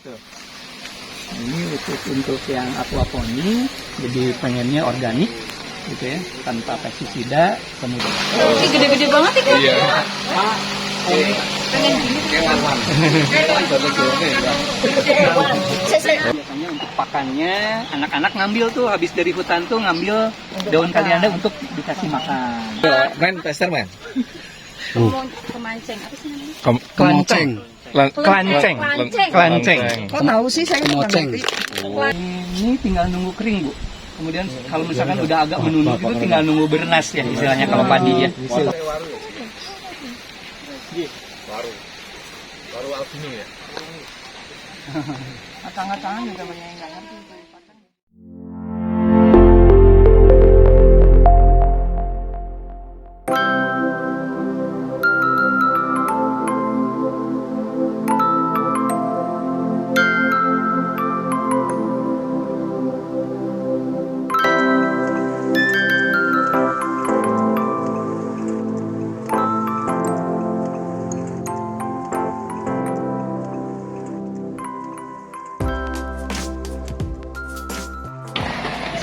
Tuh. Nah, ini khusus untuk yang aquaponi, jadi pengennya organik gitu ya, tanpa pestisida. Kemudian ini gede-gede banget ya kan? Iya. Pengen gini. Biasanya untuk pakannya anak-anak ngambil tuh habis dari hutan tuh ngambil daun kalianda untuk dikasih makan. Men, tester men. Ngomong kemancing, apa sih namanya? Kelanceng. Kelanceng. Kelanceng. Kok tahu sih saya nggak ngerti. Ini tinggal nunggu kering, Bu. Kemudian kalau misalkan udah agak menunduk itu tinggal nunggu bernas ya istilahnya kalau padi ya. Baru albino ya. Akang-akangan juga banyak yang nggak ngerti.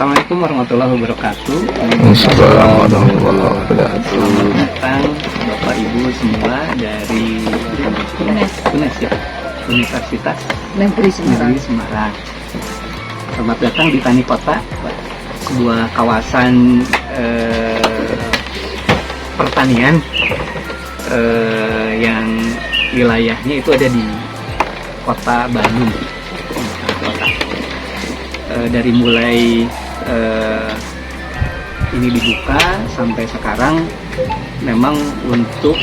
Assalamualaikum warahmatullahi wabarakatuh. Assalamualaikum warahmatullahi wabarakatuh. Selamat datang Bapak Ibu semua dari UNES ya, Universitas Negeri Semarang. Negeri Semarang. Selamat datang di Tani Kota, sebuah kawasan pertanian yang wilayahnya itu ada di Kota Bandung. Dari mulai ini dibuka sampai sekarang memang untuk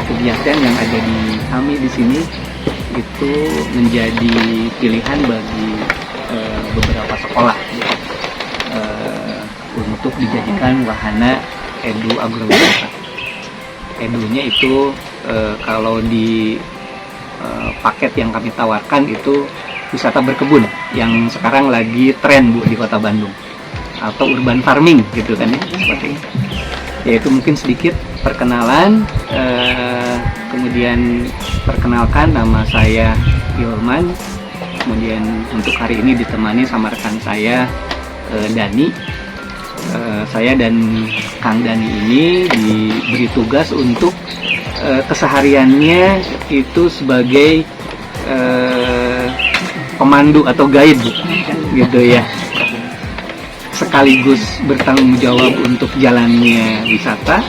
kegiatan yang ada di kami di sini itu menjadi pilihan bagi beberapa sekolah untuk dijadikan wahana edu agrowisata. Edunya itu kalau di paket yang kami tawarkan itu wisata berkebun yang sekarang lagi tren Bu di Kota Bandung, atau urban farming gitu kan ya, seperti ini. Yaitu mungkin sedikit perkenalan, kemudian perkenalkan nama saya Hilman, kemudian untuk hari ini ditemani sama rekan saya Dani. Saya dan Kang Dani ini diberi tugas untuk kesehariannya itu sebagai pemandu atau guide gitu ya, sekaligus bertanggung jawab untuk jalannya wisata,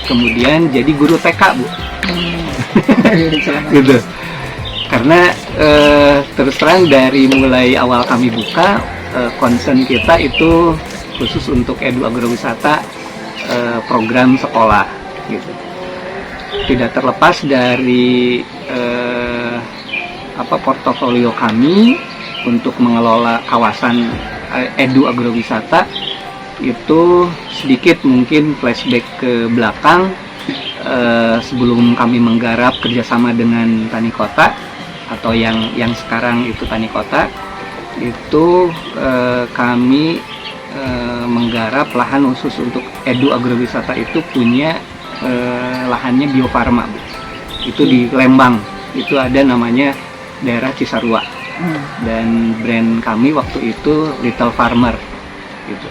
kemudian jadi guru TK Bu. Gitu, karena terus terang dari mulai awal kami buka, concern kita itu khusus untuk edu agrowisata, program sekolah gitu. Tidak terlepas dari portofolio kami untuk mengelola kawasan edu agrowisata itu sedikit mungkin flashback ke belakang, sebelum kami menggarap kerjasama dengan Tani Kota atau yang sekarang itu Tani Kota, itu kami menggarap lahan khusus untuk edu agrowisata itu punya lahannya Bio Farma Bu. Itu di Lembang, itu ada namanya daerah Cisarua, dan brand kami waktu itu Little Farmer gitu.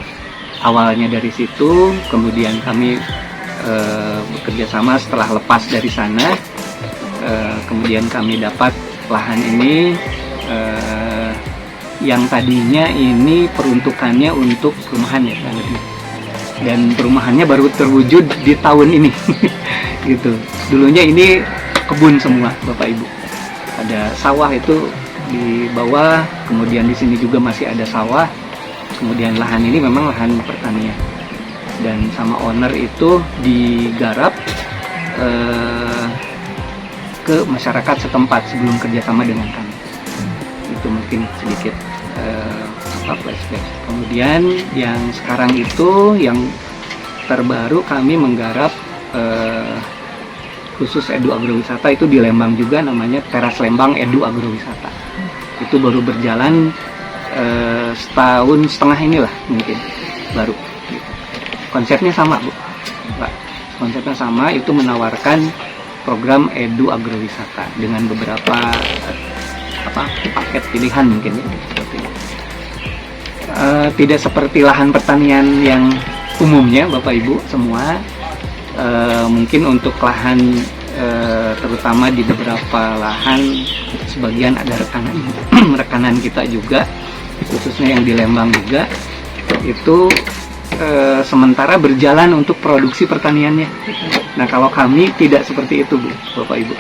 Awalnya dari situ, kemudian kami bekerja sama setelah lepas dari sana, kemudian kami dapat lahan ini yang tadinya ini peruntukannya untuk perumahan ya kan, dan perumahannya baru terwujud di tahun ini gitu. Dulunya ini kebun semua Bapak Ibu. Ada sawah itu di bawah, kemudian di sini juga masih ada sawah, kemudian lahan ini memang lahan pertanian, dan sama owner itu digarap ke masyarakat setempat sebelum kerjasama dengan kami. Itu mungkin sedikit flashback. Kemudian yang sekarang itu yang terbaru kami menggarap khusus edu agrowisata itu di Lembang juga, namanya Teras Lembang Edu Agrowisata. Itu baru berjalan setahun setengah inilah mungkin baru. Konsepnya sama Bu, Pak. Konsepnya sama, itu menawarkan program edu agrowisata dengan beberapa paket pilihan mungkin ya, seperti itu. Tidak seperti lahan pertanian yang umumnya Bapak Ibu semua. Mungkin untuk lahan terutama di beberapa lahan sebagian ada rekanan kita juga, khususnya yang di Lembang juga, itu sementara berjalan untuk produksi pertaniannya. Nah, kalau kami tidak seperti itu, Bu, Bapak Ibu.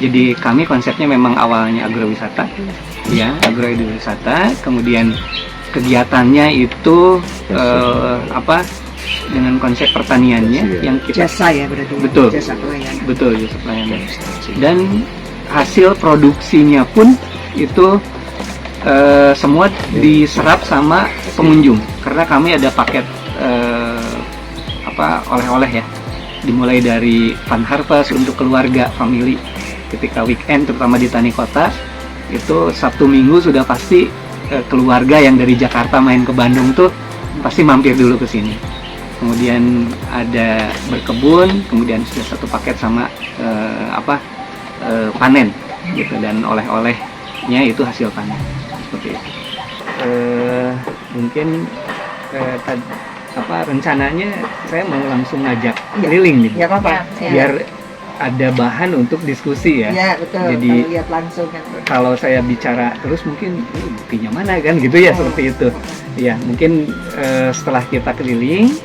Jadi kami konsepnya memang awalnya agrowisata, ya, agrowisata, kemudian kegiatannya itu dengan konsep pertaniannya yang kita Jasa ya berarti. Betul. Jasa pelayanan. betul jasa pelayanan. Dan hasil produksinya pun itu semua diserap sama pengunjung, karena kami ada paket oleh-oleh ya, dimulai dari fun harvest untuk keluarga, family ketika weekend, terutama di Tani Kota itu Sabtu Minggu sudah pasti keluarga yang dari Jakarta main ke Bandung tuh pasti mampir dulu ke sini. Kemudian ada berkebun, kemudian sudah satu paket sama panen gitu, dan oleh-olehnya itu hasil panen seperti itu. Mungkin rencananya saya mau langsung ngajak keliling nih, Ya apa-apa. biar ada bahan untuk diskusi ya. Ya betul. Jadi Kalau lihat langsung kan. kalau saya bicara terus mungkin buktinya mana kan gitu ya, seperti itu. Ya mungkin setelah kita keliling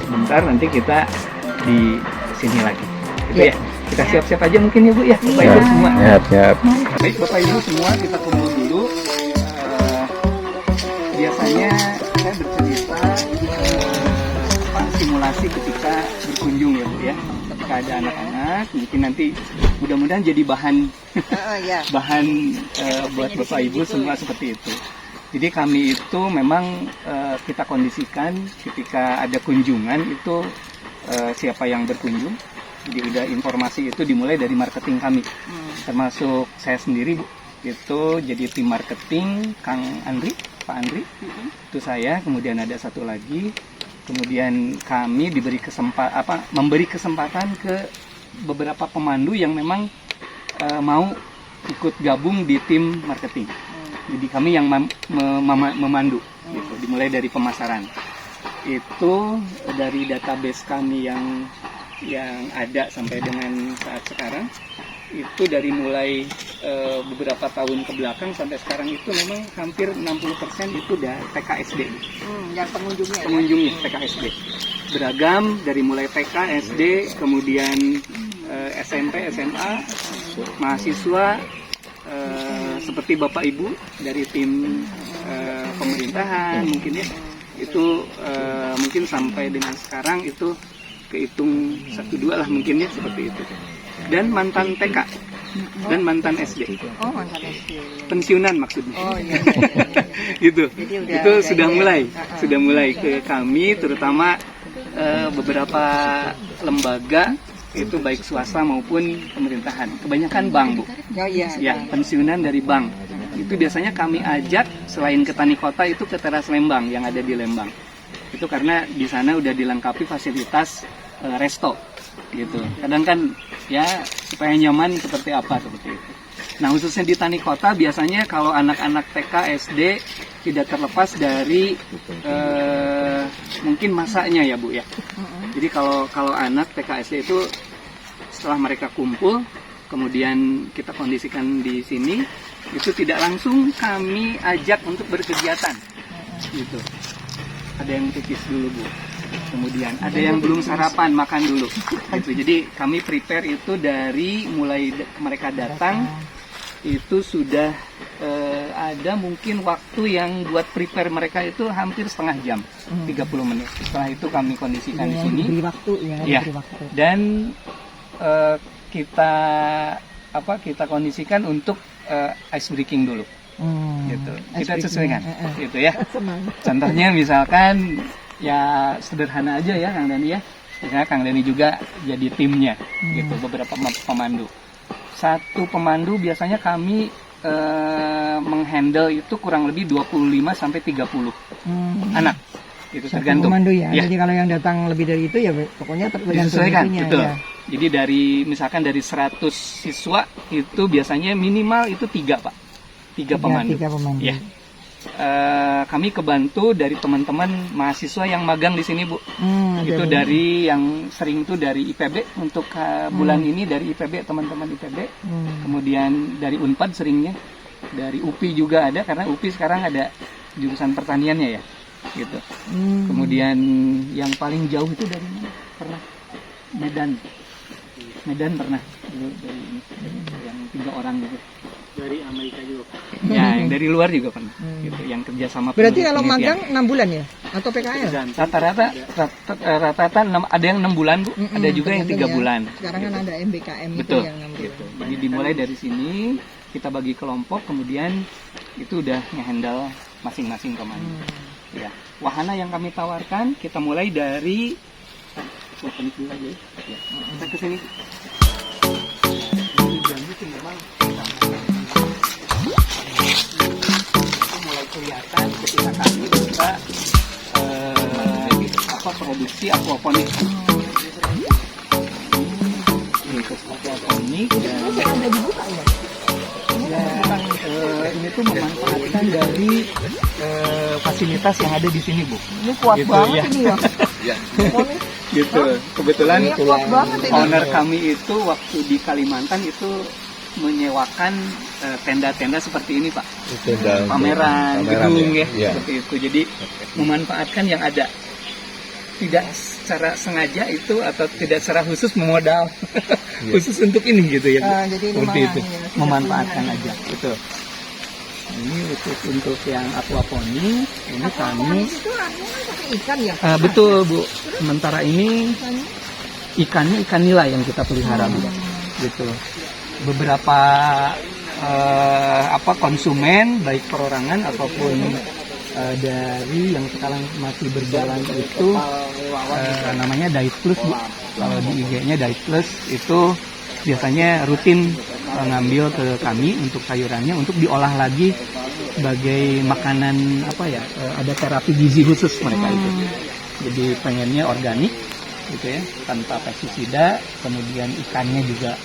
sebentar nanti kita di sini lagi. Gitu ya. Kita siap-siap aja mungkin ya Bu ya, Bapak Ibu semua. Siap. Baik Bapak Ibu semua, kita kumpul dulu. Biasanya saya bercerita simulasi ketika berkunjung ya Bu ya. Ketika ada anak-anak, mungkin nanti mudah-mudahan jadi bahan bahan buat Bapak Ibu semua seperti itu. Jadi kami itu memang kita kondisikan ketika ada kunjungan itu siapa yang berkunjung. Jadi udah informasi itu dimulai dari marketing kami, termasuk saya sendiri Bu. Itu jadi tim marketing Kang Andri, Pak Andri, itu saya. Kemudian ada satu lagi. Kemudian kami memberi kesempatan ke beberapa pemandu yang memang mau ikut gabung di tim marketing. Jadi kami yang memandu, gitu. Dimulai dari pemasaran. Itu dari database kami yang ada sampai dengan saat sekarang, itu dari mulai beberapa tahun ke belakang sampai sekarang itu memang hampir 60% itu udah TK/SD. Yang pengunjungnya. Pengunjungnya TK/SD. Beragam dari mulai TK, SD, kemudian SMP, SMA, mahasiswa, seperti Bapak Ibu dari tim pemerintahan mungkin ya, itu mungkin sampai dengan sekarang itu kehitung 1-2 lah mungkin ya, seperti itu. Dan mantan TK dan mantan SD. Oh, mantan SD. Pensiunan maksudnya. Oh iya. Gitu. Jadi Itu sudah mulai ke kami, terutama beberapa lembaga itu baik swasta maupun pemerintahan. Kebanyakan bank, Bu. Oh iya. Ya, pensiunan dari bank. Itu biasanya kami ajak selain ke Tani Kota itu ke Teras Lembang yang ada di Lembang. Itu karena di sana udah dilengkapi fasilitas resto gitu. Kadang kan ya supaya nyaman seperti apa seperti itu. Nah, khususnya di Tani Kota biasanya kalau anak-anak TK, SD tidak terlepas dari mungkin masanya ya Bu ya. Jadi kalau anak TK, SD itu setelah mereka kumpul, kemudian kita kondisikan di sini, itu tidak langsung kami ajak untuk berkegiatan gitu. Ada yang pipis dulu Bu, kemudian ada yang belum sarapan, makan dulu gitu. Jadi kami prepare itu dari mulai mereka datang itu sudah ada mungkin waktu yang buat prepare mereka itu hampir setengah jam, 30 menit. Setelah itu kami kondisikan di sini. Diberi waktu Ya. Dan kita kondisikan untuk ice breaking dulu. Gitu. Kita sesuaikan gitu ya. Contohnya misalkan ya sederhana aja ya Kang Dani ya. Misalnya Kang Dani juga jadi timnya gitu, beberapa pemandu. Satu pemandu biasanya kami menghandle itu kurang lebih 25 sampai 30 anak. Itu tergantung. Pemandu ya. Ya. Jadi kalau yang datang lebih dari itu ya pokoknya tergantung Disesuaikan, itunya, betul. ya. Jadi misalkan dari 100 siswa itu biasanya minimal itu 3 Pak. 3 pemandu. 3 pemandu. Ya. Kami kebantu dari teman-teman mahasiswa yang magang di sini Bu. Itu dari yang sering itu dari IPB untuk bulan ini dari IPB, teman-teman IPB. Kemudian dari Unpad seringnya, dari UPI juga ada karena UPI sekarang ada jurusan pertaniannya ya, gitu. Kemudian yang paling jauh itu dari mana? Pernah Medan pernah dulu dari yang 3 orang gitu. Dari Amerika juga. Ya, yang dari luar juga pernah. Gitu, yang kerja sama. Berarti kalau magang 6 bulan ya? Atau PKL? Rata-rata ada yang 6 bulan Bu, ada juga yang 3 bulan. Sekarang kan ada MBKM Betul. itu yang 6 bulan. Gitu. Jadi dimulai dari sini, kita bagi kelompok, kemudian itu udah ngehandle masing-masing pemandu. Ya, wahana yang kami tawarkan kita mulai dari dulu aja ya. Kita ke sini. Ini jambu sih memang itu mulai kelihatan ketika kami buka produksi aquaponik. Ini aquaponik dan ini tuh memanfaatkan dari fasilitas yang ada di sini Bu. Ini kuat gitu, banget ya. ini ya. Gitu. Kebetulan Ini kuat banget ini. owner kami itu waktu di Kalimantan itu menyewakan tenda-tenda seperti ini Pak. Pameran gedung ya, seperti itu. Jadi memanfaatkan yang ada. Tidak secara sengaja itu atau tidak secara khusus memodal khusus untuk ini gitu ya. Jadi seperti itu. ya, Memanfaatkan aja. Itu. Ini khusus untuk yang aquaponik. Ini kami. Itu artinya pakai ikan ya? Betul Bu. Sementara ini ikannya ikan nila yang kita pelihara Bu. Gitu. Beberapa konsumen baik perorangan ataupun dari yang sekarang masih berjalan itu namanya Diet Plus Bu. Kalau di IG-nya Diet Plus itu biasanya rutin ngambil ke kami untuk sayurannya untuk diolah lagi sebagai makanan ada terapi gizi khusus mereka itu. Jadi pengennya organik gitu ya, tanpa pestisida, kemudian ikannya juga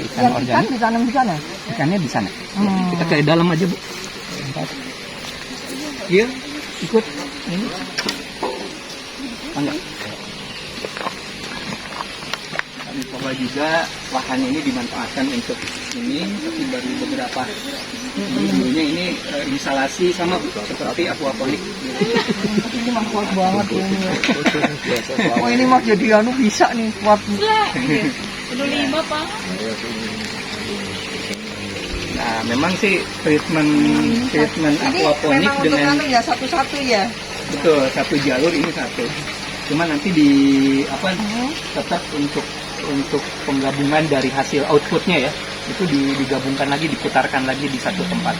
ikan organik. Ikan ditanam di sana? Ikannya di sana. Kita ke dalam aja Bu. Iya, ikut ini. Enggak. Kami coba juga lahan ini dimanfaatkan untuk ini, tapi baru beberapa dulunya ini instalasi sama seperti aquaponik. Ini mah kuat banget ini. Oh ini mah jadi bisa nih kuat. Udah 5 Pak. Nah, memang sih treatment aquaponik ini dengan ya satu-satu ya. betul satu jalur ini satu. Cuma nanti tetap untuk penggabungan dari hasil outputnya ya itu digabungkan lagi, diputarkan lagi di satu tempat.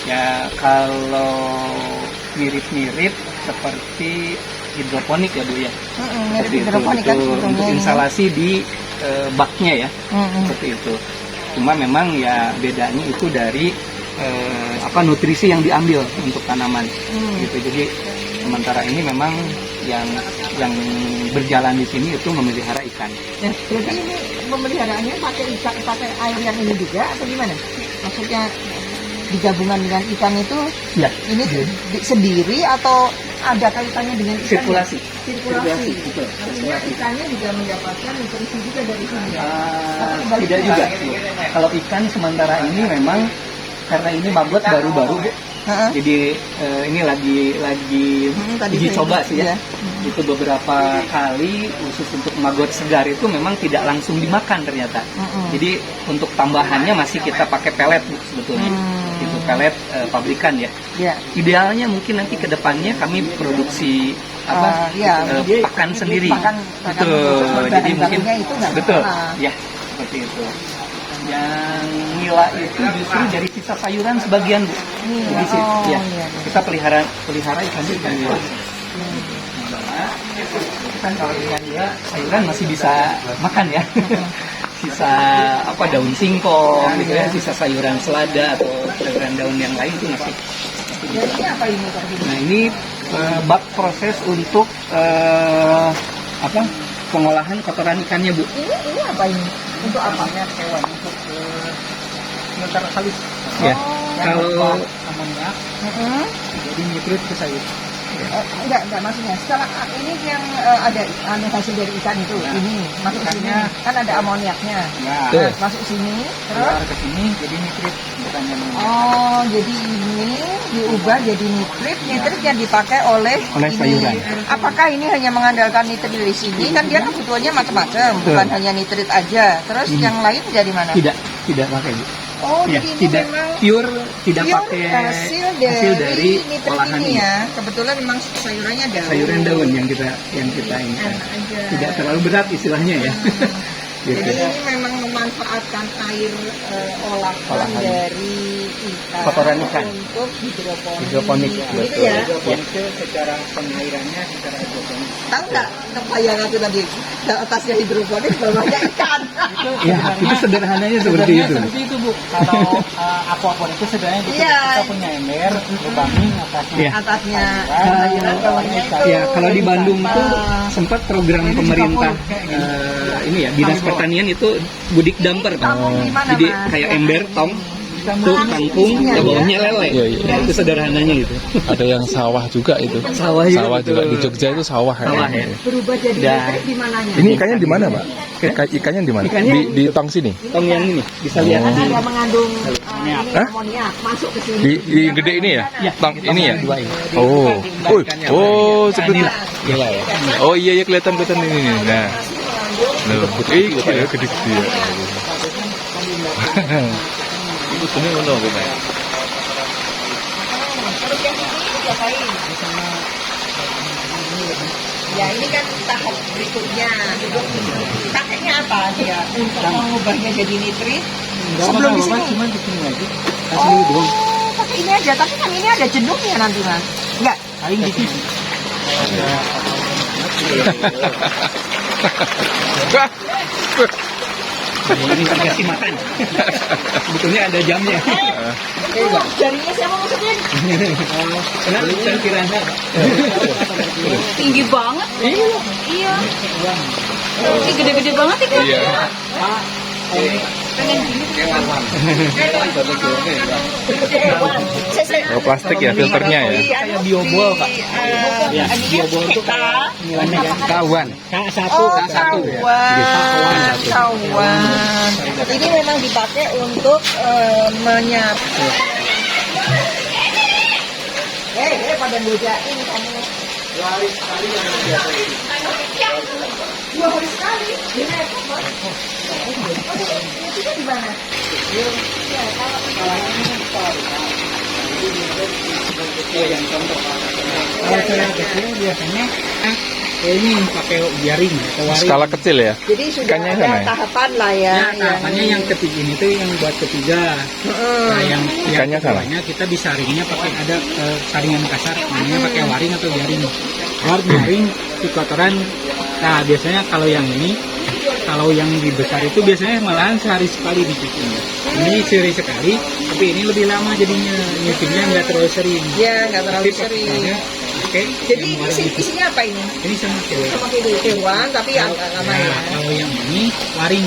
Ya kalau mirip-mirip seperti hidroponik ya Bu ya. Seperti Hidroponik kan untuk instalasi di baknya ya. Seperti itu. Cuma memang ya bedanya itu dari nutrisi yang diambil untuk tanaman gitu. Jadi sementara ini memang yang berjalan di sini itu memelihara ikan. Ya, jadi ini pemeliharaannya pakai air yang ini juga atau gimana? Maksudnya digabungkan dengan ikan itu Ya, ini sendiri atau ada kaitannya dengan ikan? sirkulasi. Sirkulasi. Betul. Artinya ikannya juga mendapatkan nutrisi juga dari sini. Tidak juga. Kalau ikan sementara ini memang karena ini magot baru-baru Bu. Jadi ini lagi uji coba sih ya. Itu beberapa kali khusus untuk magot segar itu memang tidak langsung dimakan ternyata. Jadi untuk tambahannya masih kita pakai pelet Bu sebetulnya. Itu pelet pabrikan ya. Idealnya mungkin nanti ke depannya kami produksi pakan sendiri. Betul. Jadi mungkin betul. Ya, seperti itu. Yang nila itu justru dari sisa sayuran sebagian Bu. Jadi kita pelihara ikan nila. Kan kalau ikan nila sayuran masih bisa makan ya. Sisa daun singkong gitu ya, sisa sayuran selada atau sayuran daun yang lain itu masih. Jadi apa ini Pak? Nah ini bak proses untuk pengolahan kotoran ikannya, Bu. Ini apa ini? Untuk apa? Hewan untuk sementara halus. Ya. Kalau amonnya Heeh. jadi nitrit ke sayur. Enggak maksudnya. Setelah ini yang ada hasil dari ikan itu, ini masuk sini. Kan ada amoniaknya. Ya. Tuh. Masuk sini, Keluar terus ke sini jadi nitrit bukannya amonia. oh, jadi ini diubah jadi nitrit yang dipakai oleh ini. sayuran. Apakah ini hanya mengandalkan nitrit dari sini? Kan dia kebutuhannya macam-macam, bukan hanya nitrit aja. Terus yang lain dari mana? tidak pakai, Bu. Oh, Ya, jadi ini tidak memang pure, tidak pure pakai hasil dari nitrit olahan ini ini. ya. Kebetulan memang sayurannya daun. Sayuran daun yang kita ini. Enak aja. Tidak terlalu berat istilahnya ya. Gitu. Jadi ini memang memanfaatkan air olahan dari ikan, Kotoran ikan. untuk hidroponik. Hidroponik, Gitu betul. ya. Hidroponiknya secara pengairannya secara hidroponik. Tahu nggak kebayang aku tadi atasnya hidroponik bawahnya ikan. Ya, itu sederhananya seperti itu. Seperti itu, Bu. Kalau aquaponik itu sebenarnya gitu. Iya. Kita punya ember, lubangin atasnya. Iya. Atasnya sayuran, bawahnya itu. Ya, kalau di Bandung tuh sempat program Ini pemerintah Singapura, ini ya, Dinas Pertanian itu budik damper. Ditampung di mana, Jadi Mas? kayak ember tong tuh kampung, ke bawahnya lele. Iya, iya. Ya, itu sederhananya gitu. Ada yang sawah juga itu. Sawah juga, Sawah juga betul. di Jogja itu sawah. Sawah ya. Berubah jadi Dan- nitrit di mananya? Ini ikannya di mana, Pak? Ikannya di mana? Ikannya- Di tong sini. Tong yang ini bisa lihat Kan di ada mengandung ini Hah? amoniak masuk ke sini. Di gede ini ya? Ya, Tong ini ya? dua ini. Oh. Oh, seperti Inilah. Gila ya. Oh iya ya kelihatan ini. Nah. Loh, gede gede ya. Ini ngono benar. Terus yang ini diapain? Ya ini kan tahap berikutnya. Pakainya apa dia untuk mengubahnya jadi nitrit? Sebelum di sini. Cuma di sini lagi. Oh, pakai ini aja. Tapi kan ini ada jenuhnya nanti mas. Enggak. Paling di sini. Ini dikasih makan. Sebetulnya ada jamnya. Jarinya siapa masukin? Kenapa saya kira Tinggi banget. Iya. Ini gede-gede banget ikan. Iya. Pengen gini. Oh, plastik ya filternya ya. kayak biobol, Pak. Ya, biobol itu kayak kawan. Satu. Oh, kawan. Ini memang dipakai untuk menyapu. Pada bedain kamu. 2 hari sekali yang biasa. 2 hari sekali. Di Depok, Bos. Itu di mana? Ya, Kalau saya kecil biasanya ini pakai jaring atau waring. Skala kecil ya. jadi sudah Ikannya ada sana ya? tahapan lah ya. Ya, tahapannya yang ketiga ini tuh yang buat ketiga. Nah, yang Ikannya salah. keduanya kita disaringnya pakai ada saringan kasar, namanya pakai waring atau jaring. Buat jaring si kotoran. Nah, biasanya kalau yang ini, kalau yang di besar itu biasanya malahan sehari sekali dicucinya. Ini sehari sekali, tapi ini lebih lama jadinya nyucinya nggak terlalu sering. Ya, nggak terlalu Tapi sering. pakainya pakai Jadi yang waring itu. isinya apa ini? Ini sama cewek. Sama kayak hewan, tapi agak lama ya. Nah, kalau yang ini waring.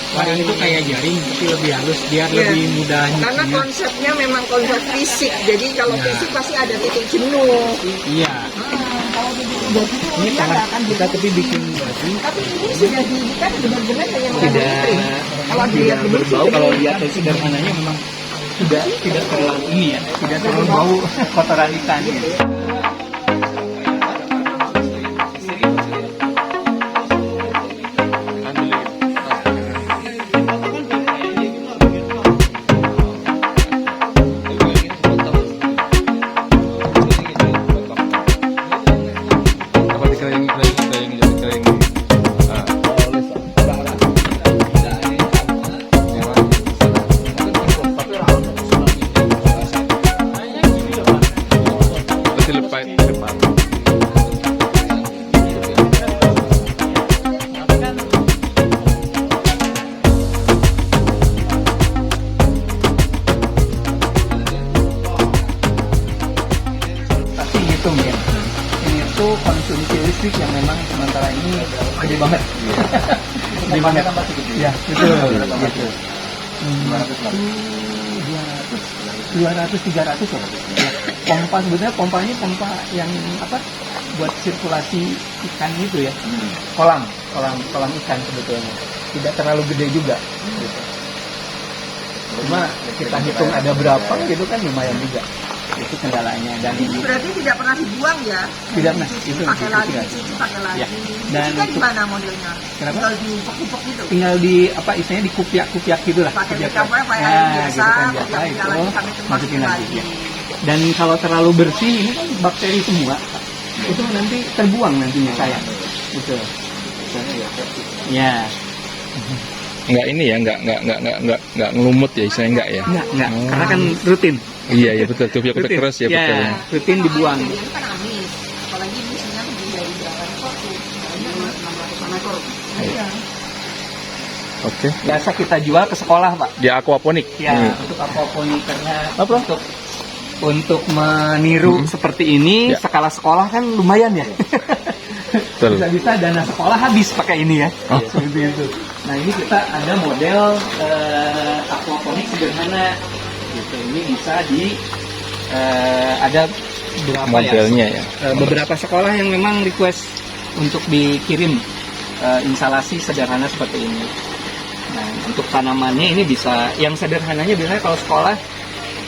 Waring itu kayak jaring tapi lebih halus biar Iya. lebih mudah Karena nyucinya. konsepnya memang konsep fisik. Jadi kalau Ya. fisik pasti ada titik jenuh. Iya. Kalau titik jenuh itu Ini dia karena nggak akan kita jenuh. tapi bikin baju. Tapi ini sudah kan benar-benar hanya mengandung nitrit. Kalau tidak dilihat dulu berbau. Kalau lihat dari sederhananya memang tidak terlalu ini ya, tidak terlalu bau kotoran ikannya. Apa dikelilingi. Berarti gede banget. Gede banget. Ya, betul. Gitu. 200 300 ya. Pompa sebenarnya pompanya pompa yang apa? Buat sirkulasi ikan itu ya. Kolam ikan sebetulnya. Tidak terlalu gede juga gitu. Cuma kita hitung ada berapa gitu kan lumayan juga. Itu kendalanya dan Ini berarti tidak pernah dibuang ya? tidak pernah itu Pakai lagi, tidak. dicuci pakai lagi. Ya. Dan Ini kan untuk- gimana modelnya? Kenapa? Tinggal diupek-upek gitu. tinggal di apa istilahnya dikupiak-kupiak gitu lah. Pakai Kupiak. mekanik kayak Nah, air biasa, gitu kan biasa kupiak itu lagi sampai masukin masukin lagi. lagi. Ya. Dan kalau terlalu bersih ini kan bakteri semua. Itu nanti terbuang nantinya sayang. Gitu. Ya. Enggak ini ya, enggak ngelumut ya, istilahnya enggak ya. Enggak, Oh. karena kan rutin. Iya, ya betul. Kopiak terus ya, betul. Ya, rutin dibuang. Ini kan amis. Apalagi ini isinya lebih dari berapa ekor tuh? Banyak 600 ekor. Iya. Oke. Biasa kita jual ke sekolah, Pak. Di aquaponik. Ya, Hmm. untuk aquaponik karena untuk meniru seperti ini Ya. skala sekolah kan lumayan ya. Betul. Bisa-bisa dana sekolah habis pakai ini ya. Oh. Seperti itu. Nah, ini kita ada model aquaponik sederhana. Gitu. Ini bisa di ada berapa Modelnya ya. beberapa sekolah yang memang request untuk dikirim instalasi sederhana seperti ini. Nah, untuk tanamannya ini bisa, yang sederhananya biasanya kalau sekolah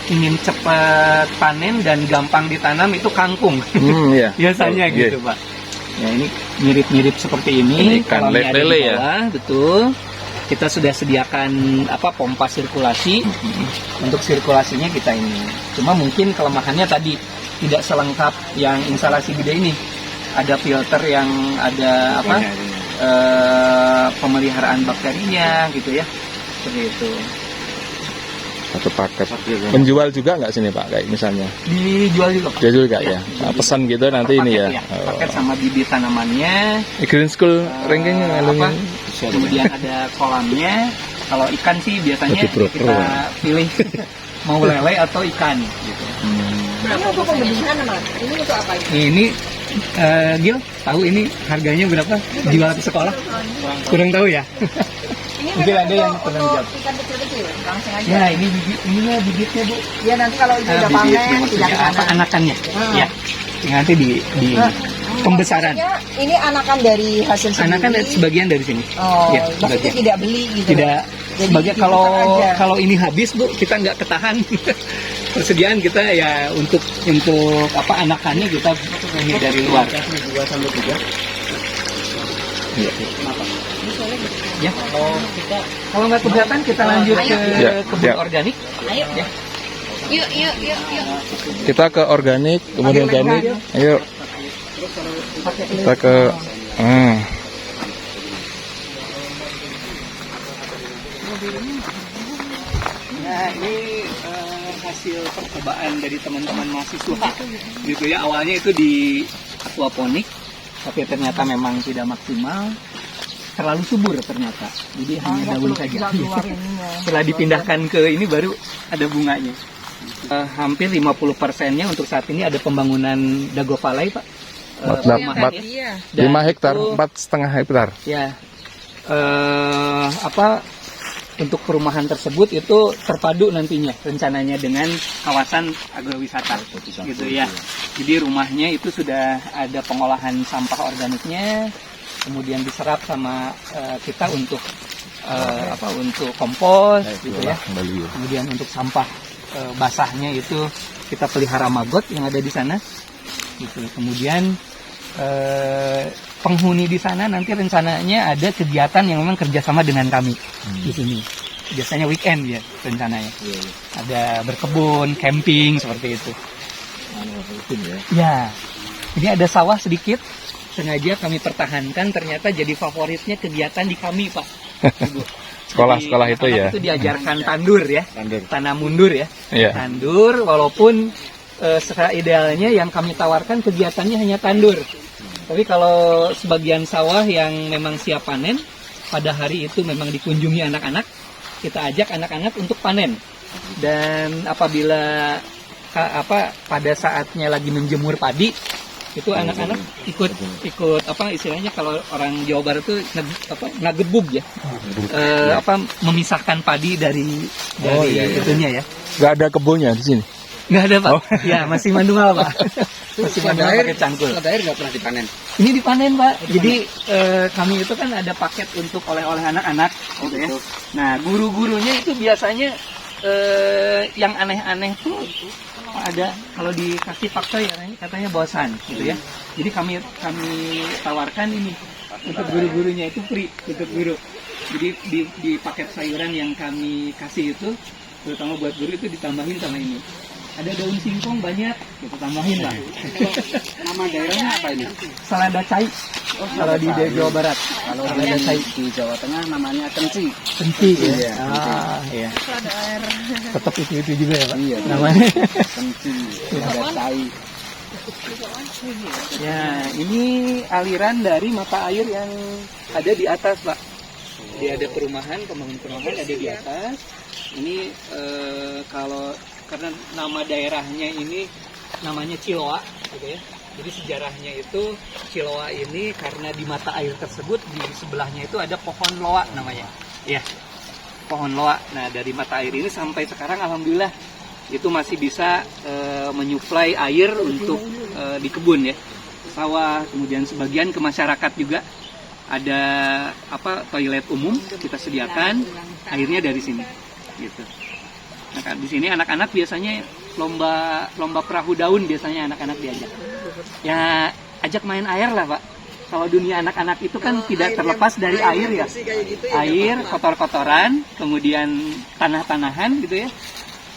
ingin cepat panen dan gampang ditanam itu kangkung. Iya. Biasanya Oh, gitu, Pak. Ya, ini mirip-mirip seperti ini. Ini ikan Kolamnya ada di lele ya? bawah, betul. Kita sudah sediakan pompa sirkulasi. Untuk sirkulasinya kita ini. Cuma mungkin kelemahannya tadi tidak selengkap yang instalasi gede ini. Ada filter yang ada pemeliharaan bakterinya gitu ya. Seperti itu. Satu paket. Menjual juga nggak sini Pak, kayak misalnya? Dijual juga, Pak. Dia juga ya. Ya, Nah, pesan gitu nanti ini ya. Paket sama bibit tanamannya. Green School rankingnya apa, kemudian ada kolamnya. Kalau ikan sih biasanya Jadi broker, kita Pak. pilih mau lele atau ikan gitu. Ini untuk pembelian Mas. Ini untuk apa ini? Ini Gil, tahu ini harganya berapa? Jual ke sekolah? Kurang tahu ya. Ini Mungkin memang ada yang untuk pernah jawab. ikan kecil-kecil, langsung aja. Ya, ini ininya bibitnya, Bu. Ya nanti kalau itu udah Bibit panen, maksudnya tidak apa panen. anakannya? Hmm. Ya. Nanti di pembesaran. Maksudnya ini anakan dari hasil sendiri. Anakan sebagian dari sini. Oh, Ya, maksudnya sebagian. tidak beli gitu. Tidak Jadi sebagai diputar aja. kalau ini habis, Bu, kita nggak ketahan. Persediaan kita ya untuk anakannya kita ini dari luar. 2 sampai 3. Iya. Kenapa? Ya. Kalau nggak keberatan kita lanjut ke Ya, kebun ya. organik. Ayo. Ya. Yuk. Kita ke organik, kemudian organik. Ayo. Kita ke Nah, ini hasil percobaan dari teman-teman mahasiswa gitu ya. Awalnya itu di aquaponik, tapi ternyata memang tidak maksimal, terlalu subur ternyata. Jadi hanya daun saja. Setelah dipindahkan ke ini baru ada bunganya. Hampir 50%-nya untuk saat ini ada pembangunan Dago Valley, Pak. Perumahan ya. Dan 5 hektar, itu- 4,5 hektar. Ya, untuk perumahan tersebut itu terpadu nantinya rencananya dengan kawasan agrowisata, gitu ya. Jadi rumahnya itu sudah ada pengolahan sampah organiknya, kemudian diserap sama kita untuk untuk kompos, gitu ya. Kembali ya. Kemudian untuk sampah basahnya itu kita pelihara maggot yang ada di sana, gitu. Kemudian penghuni di sana nanti rencananya ada kegiatan yang memang kerjasama dengan kami di sini. Biasanya weekend ya rencananya. Ada berkebun, camping seperti itu. Ya, ini ada sawah sedikit. Sengaja kami pertahankan. Ternyata jadi favoritnya kegiatan di kami, Pak. Ibu. Sekolah-sekolah Jadi, itu ya. Itu diajarkan tandur ya. Tanam mundur ya. Iya. Tandur, walaupun secara idealnya yang kami tawarkan kegiatannya hanya tandur. Tapi kalau sebagian sawah yang memang siap panen, pada hari itu memang dikunjungi anak-anak, kita ajak anak-anak untuk panen. Dan apabila pada saatnya lagi menjemur padi, itu anak-anak ikut apa istilahnya kalau orang Jawa Barat tuh ngagebug ya. Memisahkan padi dari itunya ya. Nggak ada kebunnya di sini. Nggak ada Pak. Ya masih manual Pak. Masih manual pakai cangkul. Selada air nggak pernah dipanen. Ini dipanen Pak. Jadi kami itu kan ada paket untuk oleh-oleh anak-anak. Gitu ya. Nah guru-gurunya itu biasanya yang aneh-aneh tuh ada kalau dikasih paksa ya katanya bosan gitu ya. Jadi kami tawarkan ini untuk guru-gurunya itu free untuk guru. Jadi di paket sayuran yang kami kasih itu terutama buat guru itu ditambahin sama ini. Ada daun singkong banyak, kita tambahin lah. Nama daerahnya apa ini? Selada cai. Kalau di Jawa Barat. Kalau di Jawa Tengah namanya kenci. Kenci ya. Iya, Iya. Selada air. Tetap itu juga ya Pak. Iya. Namanya. Kenci, ada cai. Ya, ini aliran dari mata air yang ada di atas Pak. Dia ada pembangunan perumahan ada di atas. Ini kalau karena nama daerahnya ini namanya Ciloa gitu ya. Jadi sejarahnya itu Ciloa ini karena di mata air tersebut di sebelahnya itu ada pohon loa namanya. Ya. Pohon loa. Nah, dari mata air ini sampai sekarang alhamdulillah itu masih bisa menyuplai air untuk di kebun ya. Sawah, kemudian sebagian ke masyarakat juga. Ada toilet umum kita sediakan, airnya dari sini gitu. Nah, di sini anak-anak biasanya lomba perahu daun biasanya anak-anak diajak. Ya ajak main air lah Pak. Kalau dunia anak-anak itu kan tidak terlepas dari air ya. Air, kotor-kotoran, kemudian tanah-tanahan gitu ya.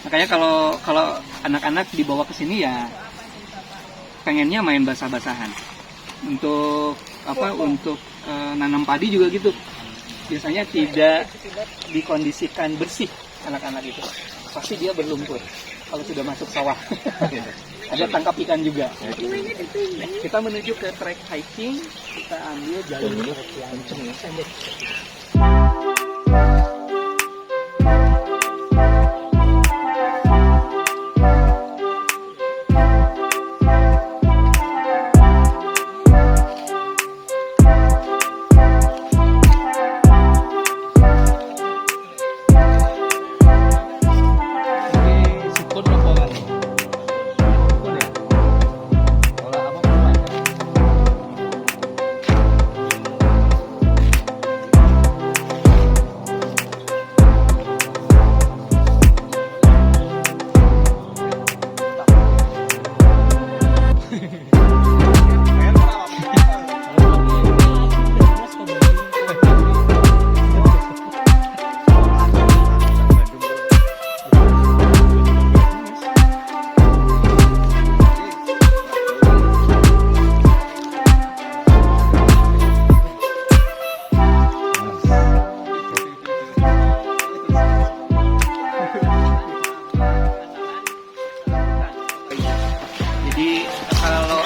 Makanya kalau anak-anak dibawa ke sini ya pengennya main basah-basahan. Untuk nanam padi juga gitu. Biasanya tidak dikondisikan bersih anak-anak itu. Pasti dia berlumpur kalau sudah masuk sawah. Ada tangkap ikan juga. Kita menuju ke trek hiking, kita ambil jalur yang pendek.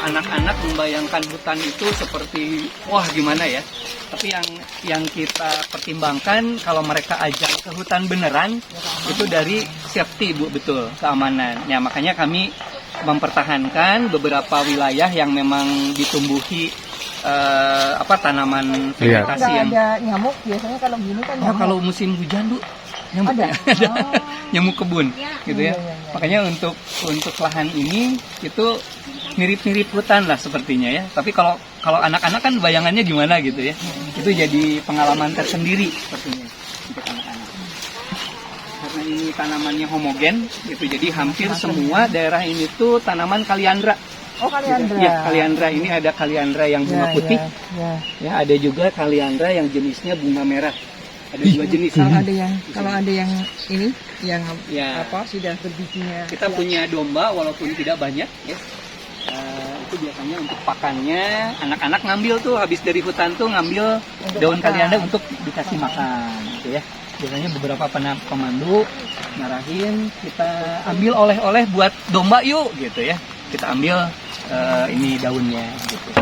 anak-anak membayangkan hutan itu seperti wah gimana ya. Tapi yang kita pertimbangkan kalau mereka ajak ke hutan beneran itu dari safety Bu, betul, keamanan. Ya makanya kami mempertahankan beberapa wilayah yang memang ditumbuhi tanaman vegetasi yang ada nyamuk biasanya kalau gini kan nyamuk. Kalau musim hujan Bu nyamuk ada. Nyamuk kebun gitu ya. Makanya untuk lahan ini itu mirip-mirip hutan lah sepertinya ya. Tapi kalau anak-anak kan bayangannya gimana gitu ya. Itu jadi pengalaman tersendiri sepertinya untuk anak-anak. Karena ini tanamannya homogen gitu. Jadi hampir semua daerah ini tuh tanaman kaliandra. Oh, kaliandra. Ya, kaliandra ini ada kaliandra yang bunga putih. Ya, ada juga kaliandra yang jenisnya bunga merah. Ada dua jenis. Kalau ada yang ini yang ya, sudah berbijinya. Kita punya domba walaupun tidak banyak ya. Itu biasanya untuk pakannya anak-anak ngambil tuh habis dari hutan tuh ngambil daun kaliandra untuk dikasih makan gitu ya. Biasanya beberapa pemandu ngarahin kita ambil oleh-oleh buat domba yuk gitu ya. Kita ambil ini daunnya gitu.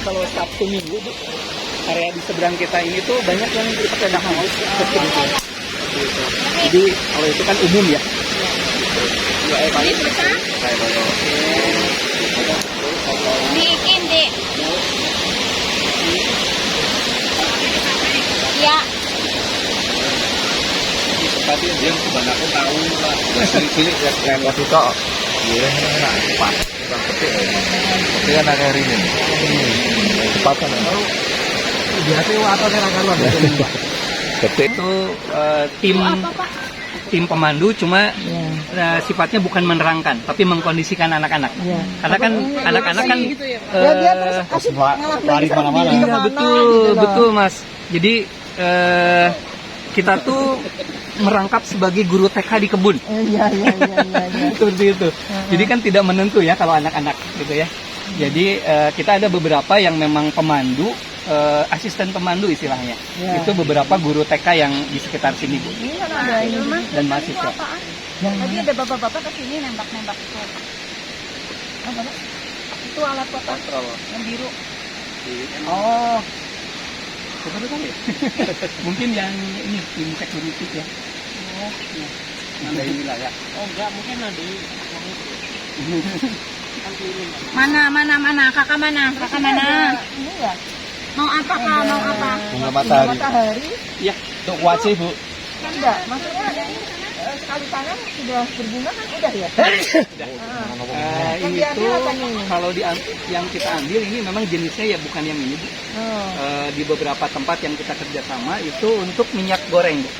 kalau Sabtu Minggu Bu, area di seberang kita ini tuh banyak yang pakai dah haus seperti itu. Jadi kalau itu kan umum ya. Ini susah. Bikin deh. Ya. Tapi dia kebanyakan tahu lah. Cilik-cilik yang waktu itu boleh enak cepat. Bang petik. Tapi kan ada hari ini. Cepat kan. Biasa atau karuan. Petik. Itu tim pemandu cuma sifatnya bukan menerangkan tapi mengkondisikan anak-anak. Karena kan anak-anak kan dia terus asik ngelakuin kemana-mana. iya betul Mas. Jadi kita tuh merangkap sebagai guru TK di kebun. Iya. Seperti itu. Jadi kan tidak menentu ya kalau anak-anak gitu ya. Jadi kita ada beberapa yang memang pemandu, asisten pemandu istilahnya. Itu beberapa guru TK yang di sekitar sini Bu. Ini kan ada ini Mas. Dan mahasiswa. Tadi ada bapak-bapak kesini nembak-nembak itu. Apa? Itu alat kotak yang biru. Oh. Coba dulu kali. Mungkin yang ini tim security ya. Oh. Ada inilah ya. Oh enggak, mungkin nanti. Mana? Kakak mana? Ini ya. Mau apa Kak? Mau apa? Bunga matahari. Matahari. Ya. Untuk wajib Bu. Enggak, maksudnya sekali tanam sudah berbunga kan udah ya? Ini tuh kalau yang kita ambil ini memang jenisnya ya bukan yang ini Bu. Di beberapa tempat yang kita kerjasama itu untuk minyak goreng Bu,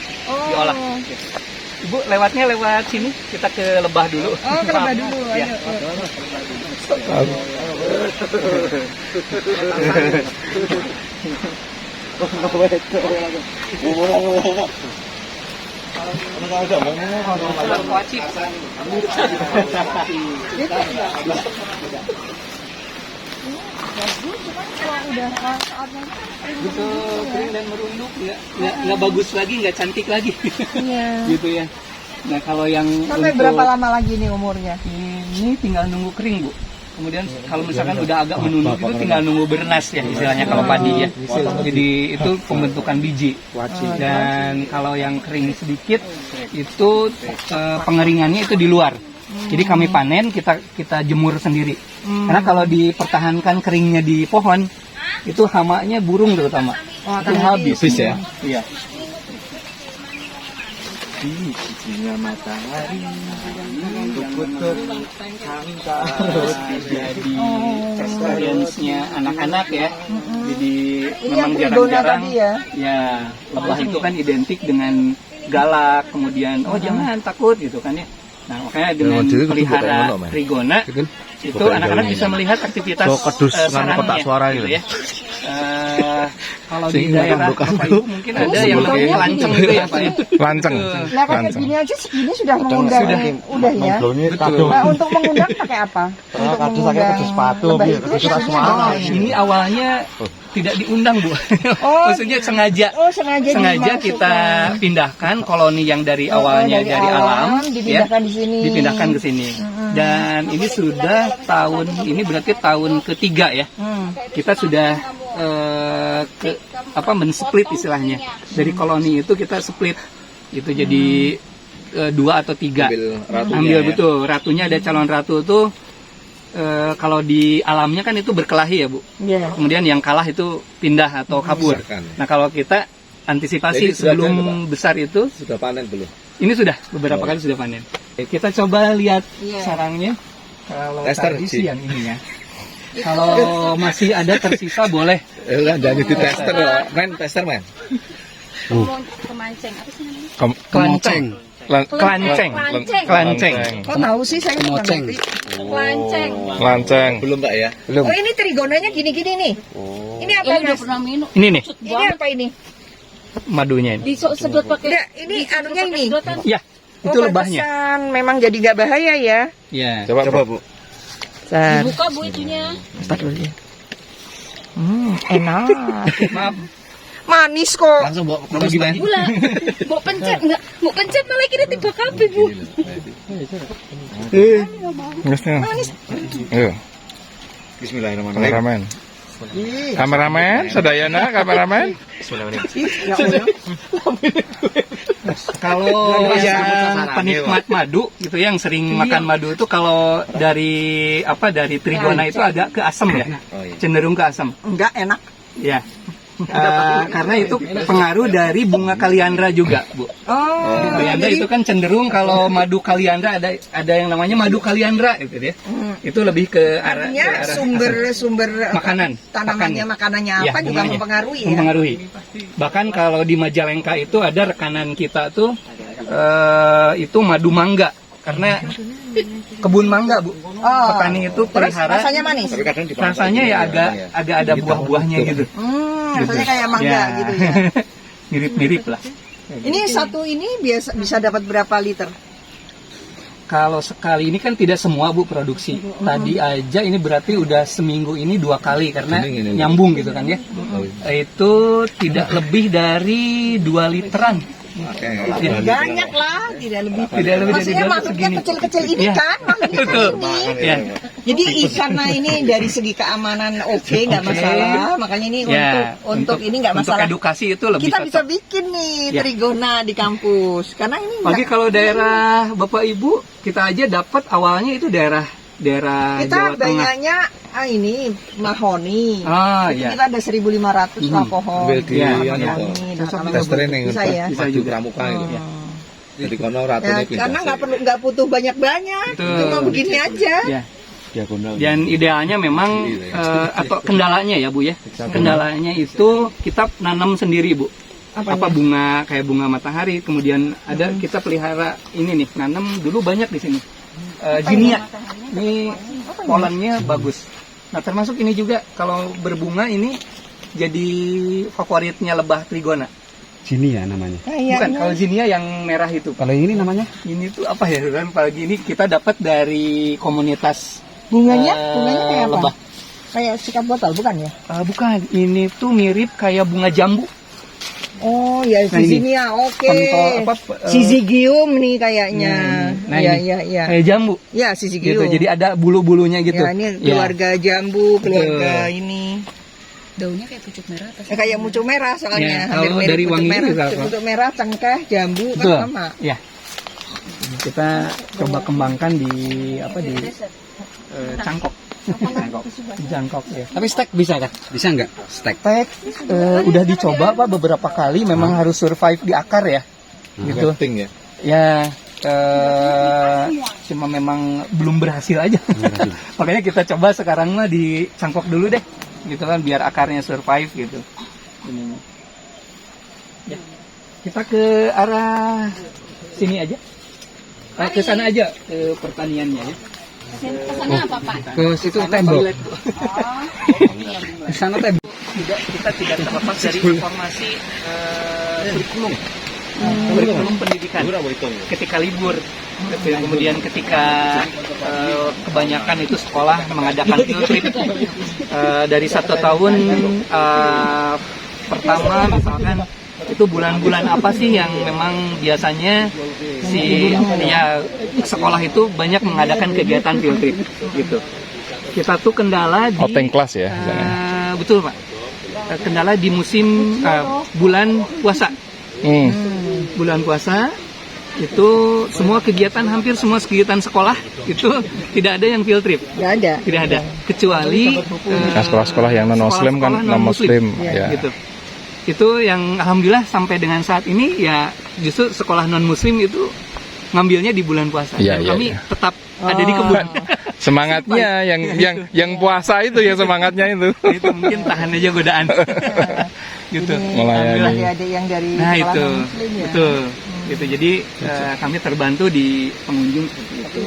diolah. Gitu. Ibu lewatnya lewat sini, kita ke lebah dulu. Oh, ke lebah dulu. Ya. Betul, kering dan merunduk, nggak bagus lagi, nggak cantik lagi. Iya. Gitu ya. Nah kalau yang Sampai untuk berapa lama lagi nih umurnya? ini tinggal nunggu kering Bu. Kemudian kalau misalkan udah agak menunduk itu tinggal nunggu bernas ya istilahnya kalau padi ya. Jadi itu pembentukan biji. Dan kalau yang kering sedikit itu pengeringannya itu di luar. Jadi kami panen kita jemur sendiri. Karena kalau dipertahankan keringnya di pohon itu hamanya burung terutama. Itu habis ya. Iya. Bunga matahari. Jadi experience-nya anak-anak ya. Jadi Ini memang yang trigona jarang-jarang tadi ya? ya lebah itu kan identik dengan galak, kemudian jangan takut gitu kan ya. Nah makanya dengan pelihara trigona itu anak-anak bisa melihat aktivitas sarangnya suara gitu ya. Kalau di daerah Bapak Ibu mungkin ada yang lebih lanceng gitu ya Pak ya. Lanceng. Nah kayak gini aja segini sudah mengundang udah ya. Betul. Nah untuk mengundang pakai apa? Untuk mengundang lebah itu Ini awalnya tidak diundang Bu. Maksudnya sengaja. sengaja Kita pindahkan koloni yang dari awalnya dari alam dipindahkan di sini. Dipindahkan ke sini. Dan ini sudah ini berarti tahun ketiga ya. Kita sudah men-split istilahnya. Dari koloni itu kita split itu jadi 2 atau 3. Ambil betul. Ratunya ada calon ratu tuh kalau di alamnya kan itu berkelahi ya Bu. Yeah. Kemudian yang kalah itu pindah atau kabur. Nah kalau kita antisipasi sebelum besar itu Sudah panen belum? ini sudah beberapa kali sudah panen. Kita coba lihat sarangnya. Kalau Tester, tadi Ci. sih yang ini ya. Kalau masih ada tersisa boleh. Jangan di tester men, tester men. Kemancing apa sih namanya? Kelanceng. Kelanceng. Kok tahu sih saya nggak ngerti. Kelanceng. Lanceng. Belum Mbak ya? Belum. Oh ini trigonanya gini-gini nih. Ini apa Ini udah Mas? pernah minum. Ini nih Ini apa ini? madunya ini. Disedot pakai. Enggak, ini anunya ini. Ya, itu lebahnya. Pantesan. Memang jadi nggak bahaya ya. Ya. Coba Bu. Dibuka Bu itunya. Start dulu ya. Enak. Maaf. Manis kok. Langsung bawa ke gimana? Gula. Mau pencet enggak? Mau pencet malah kira tiba kafe Bu. Manis. Ayo. Bismillahirrahmanirrahim. Kameramen, Sadayana, kameramen. Kalau yang penikmat madu gitu yang sering makan madu itu kalau dari trigona itu agak ke asam ya, cenderung ke asam. Enggak enak. Ya. Karena itu pengaruh dari bunga kaliandra juga, Bu. Kaliandra itu kan cenderung kalau madu kaliandra ada yang namanya madu kaliandra gitu ya. Itu lebih ke arah Sumber makanan. makanannya Ya, apa juga bunganya. mempengaruhi ya. Mempengaruhi. Bahkan kalau di Majalengka itu ada rekanan kita tuh itu madu mangga karena kebun mangga, Bu. Petani itu pelihara. Rasanya manis. Tapi kadang di Rasanya ya agak ada buah-buahnya gitu. Rasanya kayak mangga gitu ya. Mirip-mirip lah. Ini satu ini bisa dapat berapa liter? Kalau sekali ini kan tidak semua, Bu, produksi. Tadi aja ini berarti udah seminggu ini 2 kali karena Ini. nyambung gitu kan ya. Itu tidak lebih dari 2 literan. Banyak lah, tidak lebih. Tidak lebih dari Maksudnya 2 makhluknya segini. kecil-kecil ini Iya. kan, makhluknya Betul. ini. Ya. Jadi karena ini dari segi keamanan oke, nggak masalah. Makanya ini Ya, untuk ini nggak untuk masalah. edukasi itu lebih Kita bisa cocok. bikin nih Ya. trigona di kampus. Karena ini Lagi nggak- kalau daerah Bapak Ibu, kita aja dapat awalnya itu daerah kita Jawa Tengah. banyaknya ini mahoni. Ah, Itu ya. kita ada 1.500 lah pohon. Ambil di Ya, anu ya. kok. Nah, kalau Tes training bisa ya. Bisa maju juga. pramuka gitu. Ya. Jadi kono Ya, ratunya pindah. karena nggak butuh banyak-banyak, Betul. cuma begini aja. Ya. diagonal. Dan idealnya memang atau kendalanya ya, Bu ya. Kendalanya itu kita nanam sendiri, Bu. Apa bunga kayak bunga matahari, kemudian ada kita pelihara ini nih, nanam dulu banyak di sini. Jinia. Ini polennya bagus. Nah, termasuk ini juga kalau berbunga ini jadi favoritnya lebah trigona. Sini ya namanya. Bukan, kalau zinia yang merah itu. Kalau ini namanya? Ini tuh apa ya, kan pagi ini kita dapat dari komunitas Bunganya eh, kayak apa? lebah. Kayak sikat botol, bukan ya? Bukan, ini tuh mirip kayak bunga jambu. Oh ya, Nah, ini. Zizinia, oke. Pentol, apa, Syzygium nih kayaknya. Nah, Iya, ini. iya, iya. Kayak jambu Ya, gitu. Syzygium. Jadi ada bulu-bulunya gitu. Ya, ini keluarga jambu, keluarga ini. Daunnya kayak pucuk merah atau Kayak mucuk merah soalnya. Ya, hampir kalau mirip dari pucuk wanginya merah. juga apa? Pucuk merah, cengkeh, jambu Betul. kan sama. Ya. Kita coba kembangkan di cangkok. Jangkok ya. Tapi steak bisa kan? Bisa nggak? Steak. Steak udah dicoba Pak beberapa kali, memang harus survive di akar ya. Gitu. Rating ya. Ya, cuma memang belum berhasil aja. Makanya kita coba sekarang mah di cangkok dulu deh, gitu kan, biar akarnya survive gitu. Ininya. Ya. Kita ke arah sini aja, ke sana aja, ke pertaniannya ya. Kesana apa Pak? Ke situ tembok. Di sana tembok. Kita tidak terlepas dari informasi kurikulum pendidikan ketika libur. Kemudian ketika kebanyakan itu sekolah mengadakan field trip dari 1 tahun pertama, misalkan itu bulan-bulan apa sih yang memang biasanya sekolah itu banyak mengadakan kegiatan field trip gitu. Kita tuh kendala di Outing class ya. betul Pak. Kendala di musim bulan puasa. Bulan puasa itu hampir semua kegiatan sekolah itu tidak ada yang field trip. Tidak ada, kecuali Sekolah-sekolah yang non-muslim kan, sekolah non-muslim ya. ya. Gitu. Itu yang alhamdulillah sampai dengan saat ini ya justru sekolah non-muslim itu ngambilnya di bulan puasa. Iya, Dan iya, kami iya. tetap ada di kebun. Semangatnya yang puasa itu ya, semangatnya itu. Itu mungkin tahan aja godaan. Gitu. Melayani. Adik-adik yang dari Nah sekolah itu, non-muslim ya. betul. Gitu. Jadi kami terbantu di pengunjung seperti itu.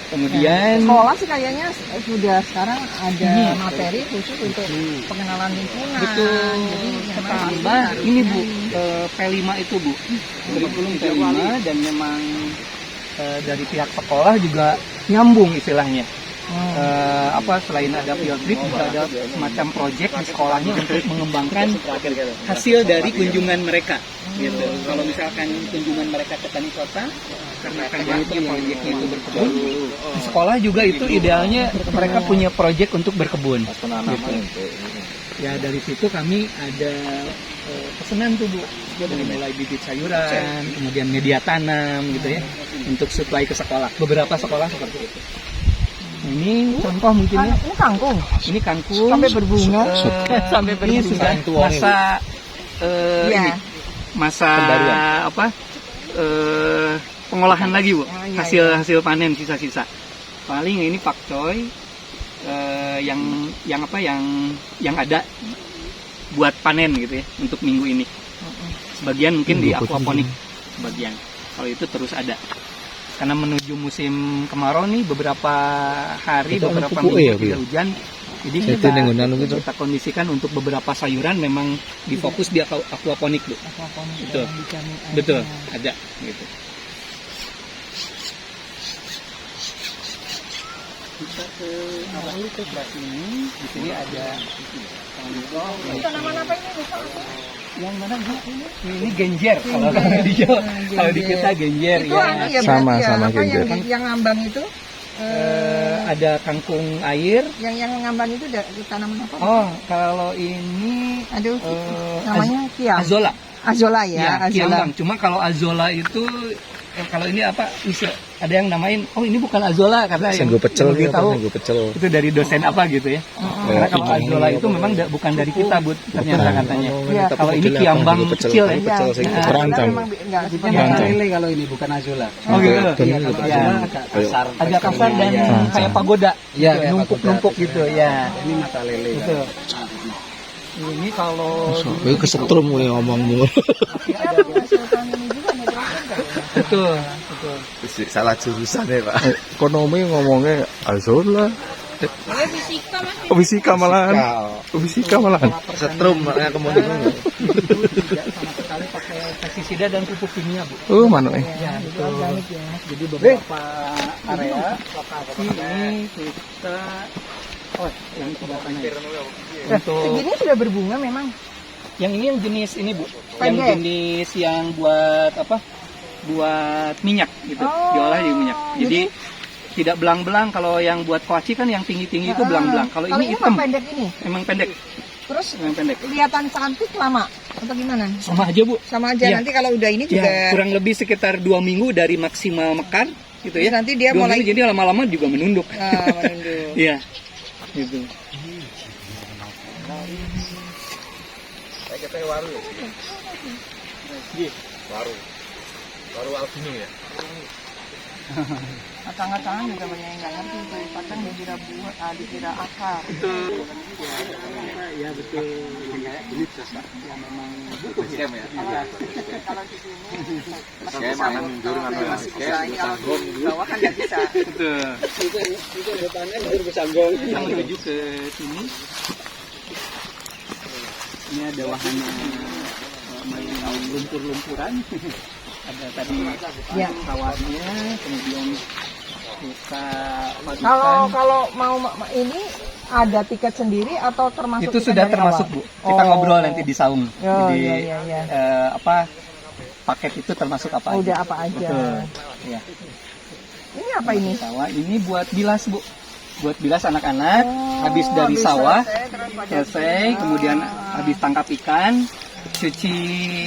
Kemudian Sekolah sih kayaknya sudah sekarang ada materi khusus untuk pengenalan lingkungan. betul. Jadi memang Tambah ini Bu, P5 itu Bu, kurikulum P5 dan memang dari pihak sekolah juga nyambung istilahnya. Selain ada field trip juga ada semacam project di sekolahnya untuk mengembangkan hasil dari kunjungan mereka. Gitu. Kalau misalkan kunjungan mereka ke Tani Kota, karena kan banyaknya proyeknya itu berkebun, di sekolah juga itu idealnya mereka punya proyek untuk berkebun. Gitu. Ya dari situ kami ada pesanan tuh Bu, dari mulai bibit sayuran, kemudian media tanam gitu ya, untuk supply ke sekolah. Beberapa sekolah seperti itu. Ini contoh mungkin ya. Ini kangkung. Ini kangkung Sampai berbunga. sampai ini sudah masa ini, masa pengolahan lagi Bu, hasil panen sisa-sisa. Paling ini pakcoy yang ada buat panen gitu ya untuk minggu ini. Sebagian mungkin di aquaponik, sebagian. Kalau itu terus ada. Karena menuju musim kemarau nih beberapa hari, beberapa minggu tidak hujan. Jadi kita kondisikan untuk beberapa sayuran memang difokus di aquaponik Bu. Betul, ada gitu. Kita ke sebelah sini, di sini ada Tanaman apa ini? yang mana Bu? Ini genjer kalau di kita genjer Itu ya. Sama apa genjer. yang ngambang itu? Ada kangkung air. Yang ngambang itu tanaman apa? Oh, kalau ini Aduh, namanya kiam. azola. Azola ya, Ya, azola. kiambang. Cuma kalau azola itu kalau ini apa? Ada yang namain, oh ini bukan azola karena yang lebih tahu itu dari dosen apa gitu ya. Karena kalau azola itu memang bukan dari kita Bu, ternyata katanya. Iya. Kalau ini kiambang kecil ya. Terancam. Lele kalau ini bukan azola. Oh gitu. Ya, kasar. Agak kasar dan kayak pagoda. Ya, Gitu, numpuk-numpuk gitu ya. Ini mata lele. Gitu. Ini kalau Itu kesetrum gue ngomongmu. Ada menghasilkan ini juga nitrogen kan? betul. Salah jurusan ya Pak. Ekonomi ngomongnya azola. Fisika malahan. Fisika malahan. Setrum makanya kemudian. Tidak sama sekali pakai pestisida dan pupuk kimia Bu. Mana Ya, betul. Jadi beberapa area lokasi ini kita yang sebelah sana ya. Untuk Segini sudah berbunga memang. yang ini yang jenis ini Bu, yang Pendek. jenis yang buat apa? Buat minyak gitu, diolah jadi minyak. Jadi tidak belang-belang. Kalau yang buat koaci kan yang tinggi-tinggi itu belang-belang. Kalau ini hitam, pendek ini. emang pendek, Terus emang pendek. kelihatan cantik lama atau gimana? Sama aja Bu. Sama aja. Iya. Nanti kalau udah ini juga Ya, kurang lebih sekitar 2 minggu dari maksimal mekar gitu ya. Terus nanti dia 2 mulai- minggu, jadi lama-lama juga menunduk. menunduk. Iya. Gitu. Kita waru ya. Waru albino ya. Kacang-kacangan juga banyak yang nggak ngerti tuh. Kacang dikira buah, dikira akar. Ya betul. Ini ya memang butuh ya. Kalau di sini Saya mana mundur kan masih bisa. Ini kalau di bawah kan nggak bisa. Betul. Itu depannya bersanggong. Kita menuju ke sini. Ini ada wahana main lumpur-lumpuran. Ada tadi Ya. sawahnya, kemudian kita Kalau mau ini ada tiket sendiri atau termasuk itu tiket sudah dari termasuk awal? Bu. Kita Oh. ngobrol nanti di saung. Oh, Jadi iya. paket itu termasuk apa aja? Udah apa aja. Betul. Ya. Ini apa ini? Sawah ini buat bilas Bu. Buat bilas anak-anak. Habis dari habis sawah selesai, selesai, kemudian habis tangkap ikan, cuci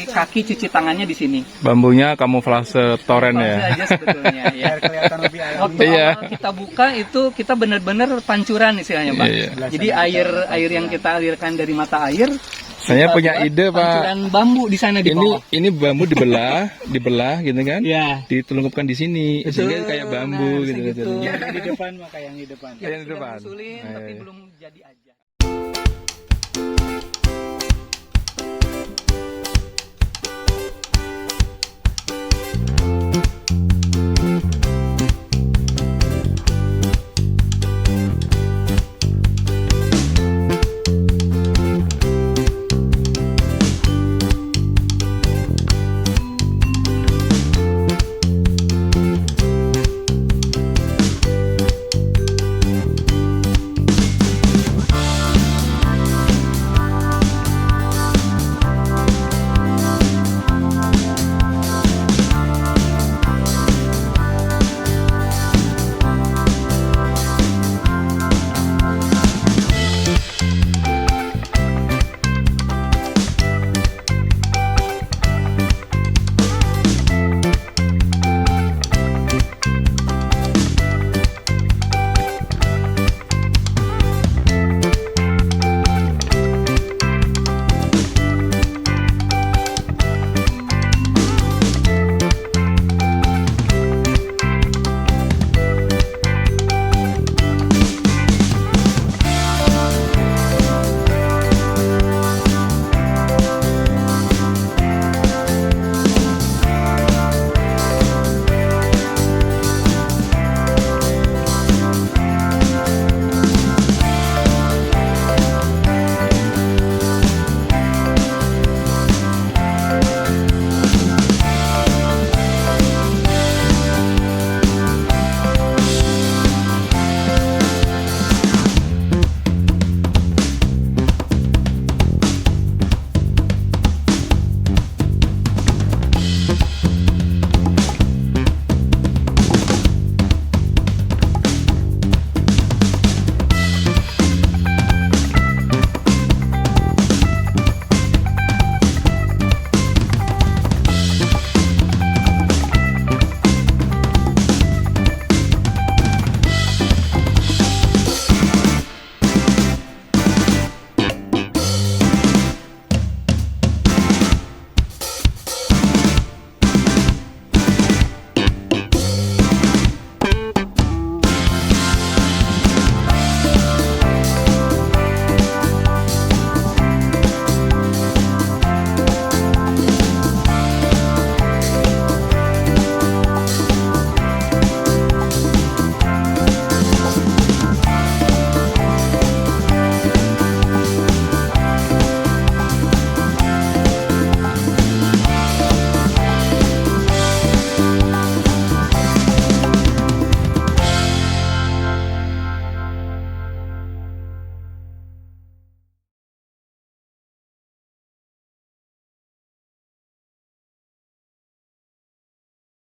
kaki, cuci tangannya di sini. Bambunya kamuflase toren Itu ya. aja sebetulnya ya. Kelihatan lebih alami. Waktu Iya. awal kita buka itu kita benar-benar pancuran istilahnya Pak. Iya. Jadi air yang kita alirkan dari mata air. Saya kita punya buat ide Pak. Pancuran bambu di sana di bawah. Ini bambu dibelah gitu kan? Ya. Ditelungkupkan di sini, sehingga kayak bambu Nah, gitu. segitu. Yang di depan maka yang di depan. Ya, Yang di sudah depan. diusulin, Iya, tapi iya. belum jadi aja.